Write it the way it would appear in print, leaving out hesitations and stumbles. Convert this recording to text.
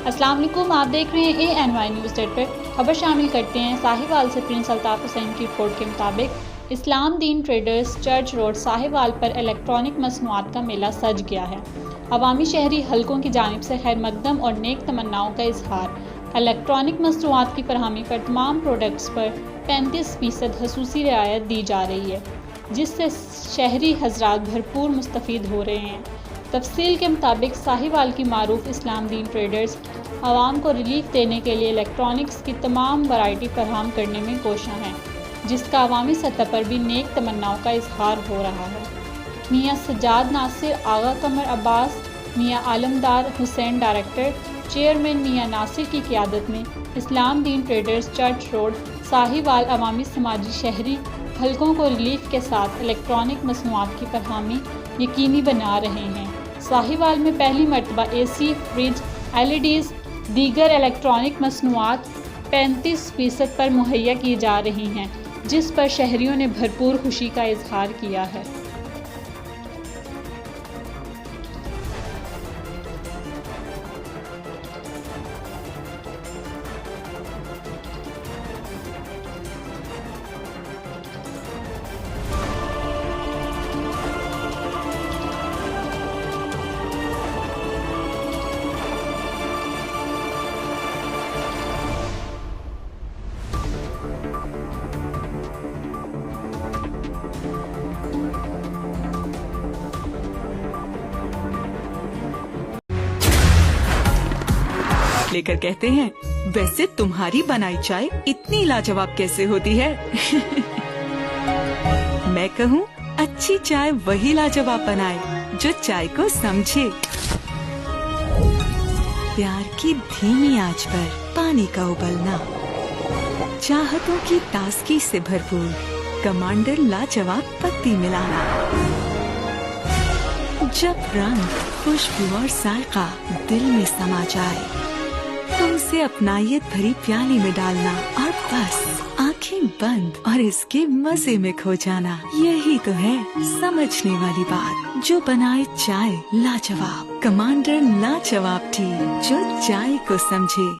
अस्सलाम वालेकुम, आप देख रहे हैं ANY न्यूज़ नेटवर्क। खबर शामिल करते हैं। साहिवाल से प्रिंस अल्ताफ हुसैन की रिपोर्ट के मुताबिक इस्लाम दीन ट्रेडर्स चर्च रोड साहिवाल पर इलेक्ट्रॉनिक मसनूआत का मेला सज गया है। अवामी शहरी हलकों की जानिब से खैर मकदम और नेक तमन्नाओं का इजहार। इलेक्ट्रॉनिक मसनूआत की फरहमी पर तमाम प्रोडक्ट्स पर 35% खसूसी रियायत दी जा रही है, जिससे शहरी हजरात भरपूर मुस्तफ़ीद हो रहे हैं। तफसील के मुताबिक साहिवाल की मारूफ इस्लाम दीन ट्रेडर्स आवाम को रिलीफ देने के लिए इलेक्ट्रॉनिक्स की तमाम वैरायटी फराहम करने में कोशां हैं, जिसका अवामी सतह पर भी नेक तमन्नाओं का इजहार हो रहा है। मियाँ सज्जाद नासिर, आगा कमर अब्बास, मियाँ आलमदार हुसैन डायरेक्टर, चेयरमैन मियाँ नासिर की क़ियादत में इस्लाम दीन ट्रेडर्स चर्च रोड साहिवाल अवामी समाजी शहरी हलकों को रिलीफ के साथ इलेक्ट्रॉनिक मसनूआत की फरहमी यकीनी बना रहे हैं। साहिवाल में पहली मरतबा AC, फ्रिज, LEDs, दीगर इलेक्ट्रॉनिक मसनूआत 35% पर मुहैया की जा रही हैं, जिस पर शहरियों ने भरपूर खुशी का इजहार किया है। लेकर कहते हैं, वैसे तुम्हारी बनाई चाय इतनी लाजवाब कैसे होती है? मैं कहूँ, अच्छी चाय वही लाजवाब बनाए जो चाय को समझे। प्यार की धीमी आंच पर पानी का उबलना, चाहतों की ताजगी से भरपूर कमांडर लाजवाब पत्ती मिलाना, जब रंग, खुशबू और जायका दिल में समा जाए तो उसे अपनायत भरी प्याली में डालना और बस आंखें बंद और इसके मजे में खो जाना। यही तो है समझने वाली बात, जो बनाए चाय लाजवाब। कमांडर लाजवाब टी, जो चाय को समझे।